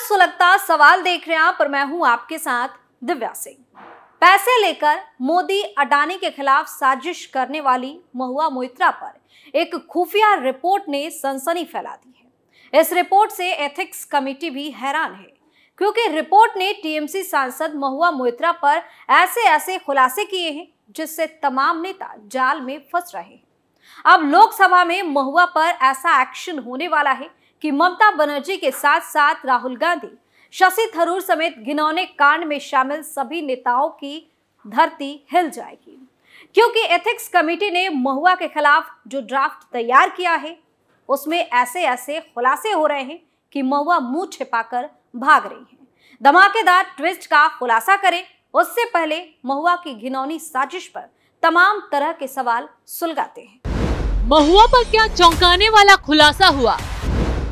सुलगता सवाल देख रहे हैं आप और मैं हूं आपके साथ दिव्या सिंह। पैसे लेकर मोदी अडानी के खिलाफ साजिश करने वाली महुआ मोइत्रा पर एक खुफिया रिपोर्ट ने सनसनी फैला दी है। इस रिपोर्ट से एथिक्स कमेटी भी हैरान है, क्योंकि रिपोर्ट ने टीएमसी सांसद महुआ मोइत्रा पर ऐसे खुलासे किए हैं जिससे तमाम नेता जाल में फंस रहे हैं। अब लोकसभा में महुआ पर ऐसा एक्शन होने वाला है कि ममता बनर्जी के साथ साथ राहुल गांधी, शशि थरूर समेत घिनौने कांड में शामिल सभी नेताओं की धरती हिल जाएगी, क्योंकि एथिक्स कमेटी ने महुआ के खिलाफ जो ड्राफ्ट तैयार किया है उसमें ऐसे खुलासे हो रहे हैं कि महुआ मुंह छिपाकर भाग रही हैं। धमाकेदार ट्विस्ट का खुलासा करें उससे पहले महुआ की घिनौनी साजिश पर तमाम तरह के सवाल सुलगाते हैं। महुआ पर क्या चौंकाने वाला खुलासा हुआ?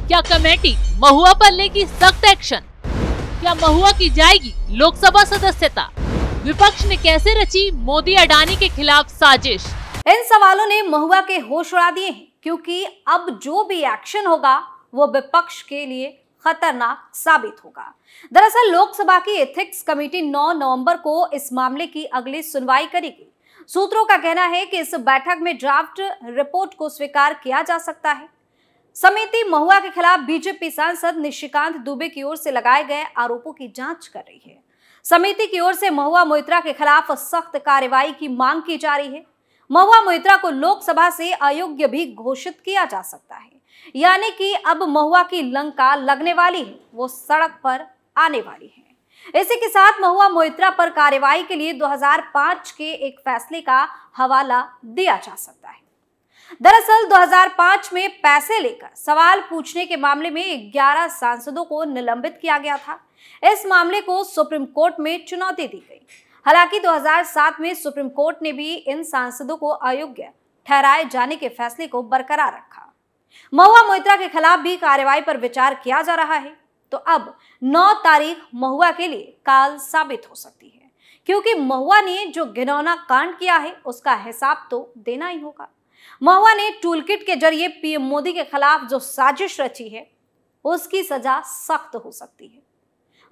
क्या कमेटी महुआ पर लेगी सख्त एक्शन? क्या महुआ की जाएगी लोकसभा सदस्यता? विपक्ष ने कैसे रची मोदी अडानी के खिलाफ साजिश? इन सवालों ने महुआ के होश उड़ा दिए हैं, क्योंकि अब जो भी एक्शन होगा वो विपक्ष के लिए खतरनाक साबित होगा। दरअसल लोकसभा की एथिक्स कमेटी 9 नवंबर को इस मामले की अगली सुनवाई करेगी। सूत्रों का कहना है कि इस बैठक में ड्राफ्ट रिपोर्ट को स्वीकार किया जा सकता है। समिति महुआ के खिलाफ बीजेपी सांसद निशिकांत दुबे की ओर से लगाए गए आरोपों की जांच कर रही है। समिति की ओर से महुआ मोइत्रा के खिलाफ सख्त कार्रवाई की मांग की जा रही है। महुआ मोइत्रा को लोकसभा से अयोग्य भी घोषित किया जा सकता है, यानी कि अब महुआ की लंका लगने वाली है, वो सड़क पर आने वाली है। इसी के साथ महुआ मोइत्रा पर कार्रवाई के लिए 2005 के एक फैसले का हवाला दिया जा सकता है। दरअसल 2005 में पैसे लेकर सवाल पूछने के मामले में 11 सांसदों को निलंबित किया गया था। इस मामले को सुप्रीम कोर्ट में चुनौती दी गई। हालांकि 2007 में सुप्रीम कोर्ट ने भी इन सांसदों को अयोग्य ठहराए जाने के फैसले को बरकरार रखा। महुआ मोइत्रा के खिलाफ भी कार्रवाई पर विचार किया जा रहा है। तो अब 9 तारीख महुआ के लिए काल साबित हो सकती है, क्योंकि महुआ ने जो घिनौना कांड किया है उसका हिसाब तो देना ही होगा। महुआ ने टूलकिट के जरिए पीएम मोदी के खिलाफ जो साजिश रची है उसकी सजा सख्त हो सकती है।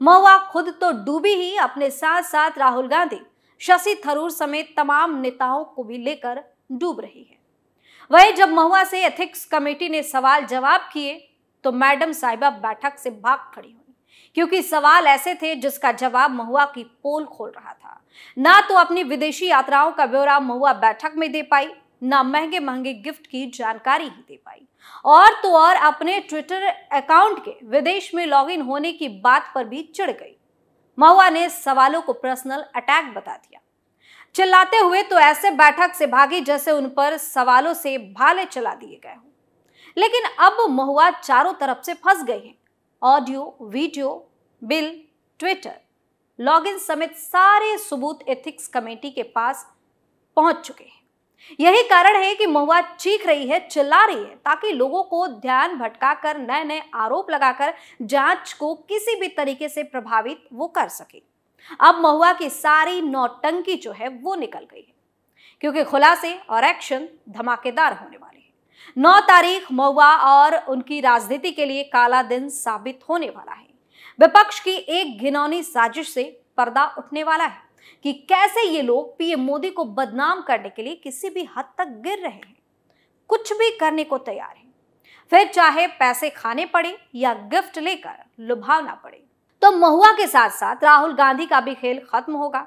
महुआ खुद तो डूबी ही, अपने साथ साथ राहुल गांधी, शशि थरूर समेत तमाम नेताओं को भी लेकर डूब रही है। वहीं जब महुआ से एथिक्स कमेटी ने सवाल जवाब किए तो मैडम साहिबा बैठक से भाग खड़ी हुई, क्योंकि सवाल ऐसे थे जिसका जवाब महुआ की पोल खोल रहा था। ना तो अपनी विदेशी यात्राओं का ब्यौरा महुआ बैठक में दे पाई, ना महंगे गिफ्ट की जानकारी ही दे पाई, और तो और अपने ट्विटर अकाउंट के विदेश में लॉगिन होने की बात पर भी चिढ़ गई। महुआ ने सवालों को पर्सनल अटैक बता दिया। चिल्लाते हुए तो ऐसे बैठक से भागी जैसे उन पर सवालों से भाले चला दिए गए हों। लेकिन अब महुआ चारों तरफ से फंस गई है। Audio, video, bill, Twitter, login समेत सारे सबूत एथिक्स कमेटी के पास पहुंच चुके हैं। यही कारण है कि महुआ चीख रही है, चिल्ला रही है, ताकि लोगों को ध्यान भटकाकर नए आरोप लगाकर जांच को किसी भी तरीके से प्रभावित वो कर सके। अब महुआ की सारी नौटंकी जो है वो निकल गई है, क्योंकि खुलासे और एक्शन धमाकेदार होने वाले हैं। 9 तारीख महुआ और उनकी राजनीति के लिए काला दिन साबित होने वाला है। विपक्ष की एक घिनौनी साजिश से पर्दा उठने वाला है कि कैसे ये लोग पीएम मोदी को बदनाम करने के लिए किसी भी हद तक गिर रहे हैं, कुछ भी करने को तैयार हैं, फिर चाहे पैसे खाने पड़े या गिफ्ट लेकर लुभावना पड़े। तो महुआ के साथ साथ राहुल गांधी का भी खेल खत्म होगा।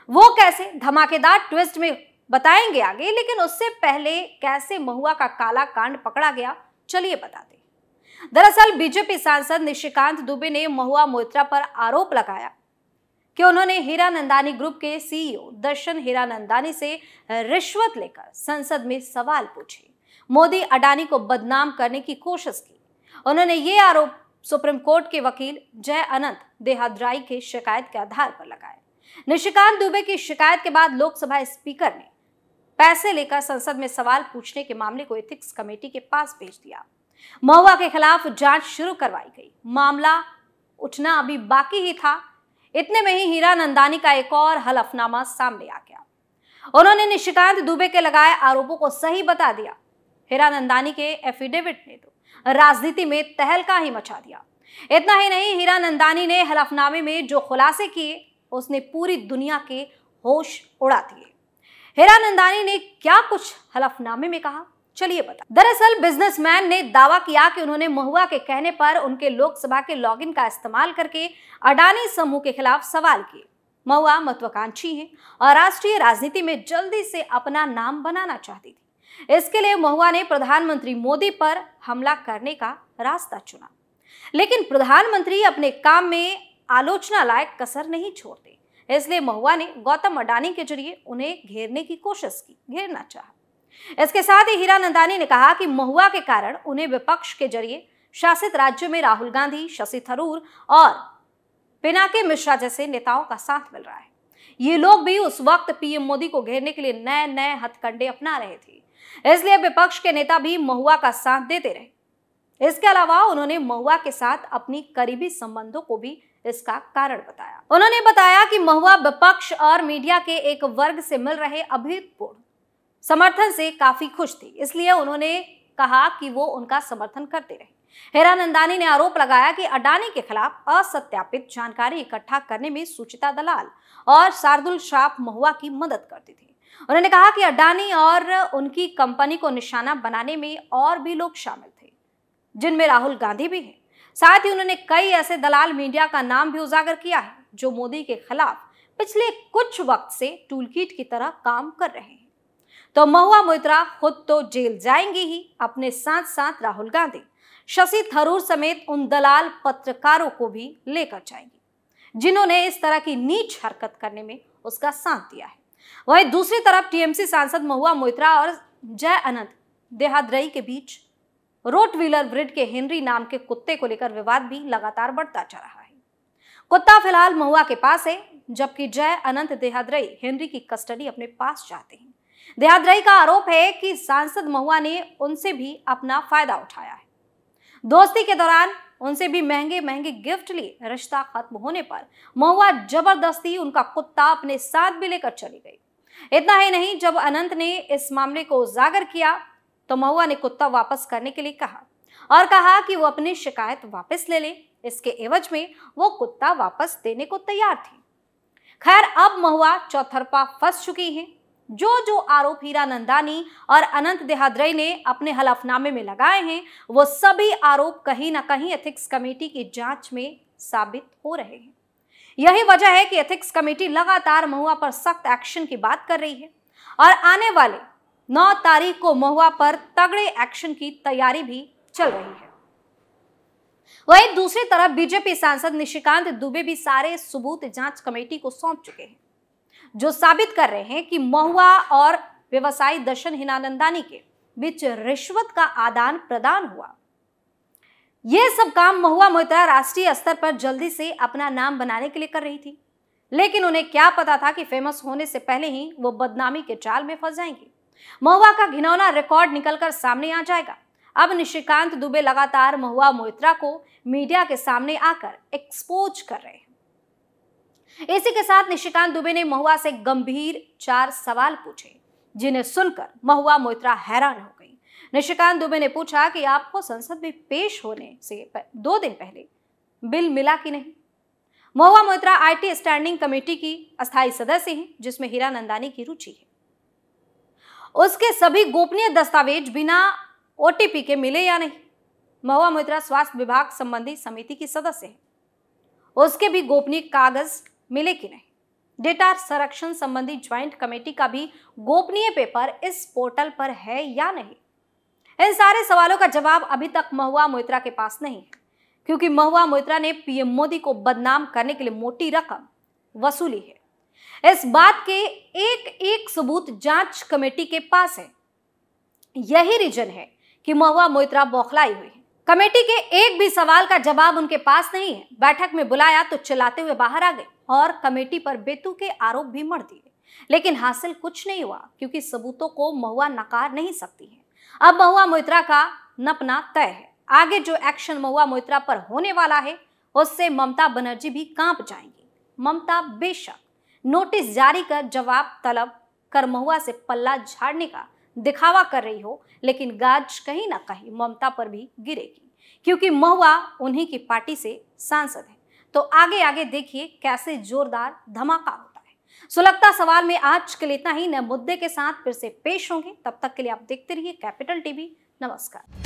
वो कैसे, धमाकेदार ट्विस्ट में बताएंगे आगे, लेकिन उससे पहले कैसे महुआ का काला कांड पकड़ा गया, चलिए बताते हैं। दरअसल बीजेपी सांसद निशिकांत दुबे ने महुआ मोइत्रा पर आरोप लगाया कि उन्होंने हीरानंदानी ग्रुप के सीईओ दर्शन हीरानंदानी से रिश्वत लेकर संसद में सवाल पूछे, मोदी अडानी को बदनाम करने की कोशिश की। उन्होंने ये आरोप सुप्रीम कोर्ट के वकील जय अनंत देहाद्राई के शिकायत के आधार पर लगाए। निशिकांत दुबे की शिकायत के बाद लोकसभा स्पीकर ने पैसे लेकर संसद में सवाल पूछने के मामले को एथिक्स कमेटी के पास भेज दिया। महुआ के खिलाफ जांच शुरू करवाई गई। मामला उठना अभी बाकी ही था। इतने में ही हीरानंदानी का एक और हलफनामा सामने आ गया। उन्होंने निशिकांत दुबे के लगाए आरोपों को सही बता दिया। हीरानंदानी के एफिडेविट ने तो राजनीति में तहलका ही मचा दिया। इतना ही नहीं, हीरानंदानी ने हलफनामे में जो खुलासे किए उसने पूरी दुनिया के होश उड़ा दिए। हीरानंदानी ने क्या कुछ हलफनामे में कहा, चलिए बता। दरअसल बिजनेसमैन ने दावा किया कि उन्होंने महुआ के कहने पर उनके लोकसभा के लॉगिन का इस्तेमाल करके अडानी समूह के खिलाफ सवाल किए। महुआ महत्वाकांक्षी हैं और राष्ट्रीय राजनीति में जल्दी से अपना नाम बनाना चाहती थी। इसके लिए महुआ ने प्रधानमंत्री मोदी पर हमला करने का रास्ता चुना, लेकिन प्रधानमंत्री अपने काम में आलोचना लायक कसर नहीं छोड़ते। इसलिए महुआ ने गौतम अडानी के जरिए उन्हें घेरने की कोशिश की, घेरना चाहा। इसके साथ ही हीरानंदानी ने कहा कि महुआ के कारण उन्हें विपक्ष के जरिए शासित राज्यों में राहुल गांधी, शशि थरूर और पिनाकी मिश्रा जैसे नेताओं का साथ मिल रहा है। ये लोग भी उस वक्त पीएम मोदी को घेरने के लिए नए नए हथकंडे अपना रहे थे, इसलिए विपक्ष के नेता भी महुआ का साथ देते रहे। इसके अलावा उन्होंने महुआ के साथ अपनी करीबी संबंधों को भी इसका कारण बताया। उन्होंने बताया कि महुआ विपक्ष और मीडिया के एक वर्ग से मिल रहे अभूतपूर्व समर्थन से काफी खुश थी, इसलिए उन्होंने कहा कि वो उनका समर्थन करते रहे। हीरानंदानी ने आरोप लगाया कि अडानी के खिलाफ असत्यापित जानकारी इकट्ठा करने में सुचिता दलाल और शार्दुल श्राफ महुआ की मदद करती थी। उन्होंने कहा कि अडानी और उनकी कंपनी को निशाना बनाने में और भी लोग शामिल थे, जिनमें राहुल गांधी भी हैं। साथ ही उन्होंने कई ऐसे दलाल मीडिया का नाम भी उजागर किया है जो मोदी के खिलाफ पिछले कुछ वक्त से टूलकिट की तरह काम कर रहे हैं। तो महुआ मोइत्रा खुद तो जेल जाएंगी ही, अपने साथ साथ राहुल गांधी, शशि थरूर समेत उन दलाल पत्रकारों को भी लेकर जाएंगी, जिन्होंने इस तरह की नीच हरकत करने में उसका साथ दिया है। वहीं दूसरी तरफ टीएमसी सांसद महुआ मोइत्रा और जय अनंत देहाद्रई के बीच रोटवीलर ब्रीड के हेनरी नाम के कुत्ते को लेकर विवाद भी लगातार बढ़ता जा रहा है। कुत्ता फिलहाल महुआ के पास है, जबकि जय अनंत देहाद्रई हेनरी की कस्टडी अपने पास चाहते हैं। देहाद्रई का आरोप है कि सांसद महुआ ने उनसे भी अपना फायदा उठाया है। दोस्ती के दौरान उनसे भी महंगे महंगे गिफ्ट लिए रिश्ता खत्म होने पर महुआ जबरदस्ती उनका कुत्ता अपने साथ भी लेकर चली गई। इतना ही नहीं, जब अनंत ने इस मामले को उजागर किया तो महुआ ने कुत्ता वापस करने के लिए कहा और कहा कि वो अपनी शिकायत वापस ले ले। इसके एवज में वो कुत्ता वापस देने को तैयार थी। खैर, अब महुआ चौतरफा फंस चुकी हैं। जो आरोप हीरानंदानी और अनंत देहाद्रई ने अपने हलफनामे में लगाए हैं, वो सभी आरोप कहीं ना कहीं एथिक्स कमेटी की जांच में साबित हो रहे हैं। यही वजह है कि एथिक्स कमेटी लगातार महुआ पर सख्त एक्शन की बात कर रही है और आने वाले 9 तारीख को महुआ पर तगड़े एक्शन की तैयारी भी चल रही है। वहीं दूसरी तरफ बीजेपी सांसद निशिकांत दुबे भी सारे सबूत जांच कमेटी को सौंप चुके हैं, जो साबित कर रहे हैं कि महुआ और व्यवसायी दर्शन हीरानंदानी के बीच रिश्वत का आदान प्रदान हुआ। यह सब काम महुआ मोइत्रा राष्ट्रीय स्तर पर जल्दी से अपना नाम बनाने के लिए कर रही थी, लेकिन उन्हें क्या पता था कि फेमस होने से पहले ही वो बदनामी के जाल में फंस जाएंगी। महुआ का घिनौना रिकॉर्ड निकलकर सामने आ जाएगा। अब निशिकांत दुबे लगातार महुआ मोइत्रा को मीडिया के सामने आकर एक्सपोज कर रहे हैं। इसी के साथ निशिकांत दुबे ने महुआ से गंभीर 4 सवाल पूछे, जिन्हें सुनकर महुआ मोइत्रा हैरान हो गई। निशिकांत दुबे ने पूछा कि आपको संसद में पेश होने से 2 दिन पहले बिल मिला कि नहीं। Mahua Moitra IT standing committee की अस्थायी सदस्य हैं, जिसमें हीरानंदानी की रुचि है। उसके सभी गोपनीय दस्तावेज बिना ओटीपी के मिले या नहीं। महुआ मोइत्रा स्वास्थ्य विभाग संबंधी समिति की सदस्य है, उसके भी गोपनीय कागज मिले कि नहीं। डेटा संरक्षण संबंधी ज्वाइंट कमेटी का भी गोपनीय पेपर इस पोर्टल पर है या नहीं। इन सारे सवालों का जवाब अभी तक महुआ मोइत्रा के पास नहीं है, क्योंकि महुआ मोइत्रा ने पीएम मोदी को बदनाम करने के लिए मोटी रकम वसूली है। इस बात के एक सबूत जांच कमेटी के पास है। यही रीजन है कि महुआ मोइत्रा बौखलाई हुई है। कमेटी के एक भी सवाल का जवाब उनके पास नहीं है। बैठक में बुलाया तो चिल्लाते हुए बाहर आ गए और कमेटी पर बेतुके आरोप भी मढ़ दिए, लेकिन हासिल कुछ नहीं हुआ, क्योंकि सबूतों को महुआ नकार नहीं सकती है। अब महुआ मोइत्रा का नपना तय है। आगे जो एक्शन महुआ मोइत्रा पर होने वाला है, उससे ममता बनर्जी भी कांप जाएंगी। ममता बेशक नोटिस जारी कर जवाब तलब कर महुआ से पल्ला झाड़ने का दिखावा कर रही हो, लेकिन गाज कहीं ना कहीं ममता पर भी गिरेगी, क्योंकि महुआ उन्हीं की पार्टी से सांसद है। तो आगे आगे देखिए कैसे जोरदार धमाका होता है। सुलगता सवाल में आज के लिए इतना ही। नए मुद्दे के साथ फिर से पेश होंगे, तब तक के लिए आप देखते रहिए कैपिटल टीवी। नमस्कार।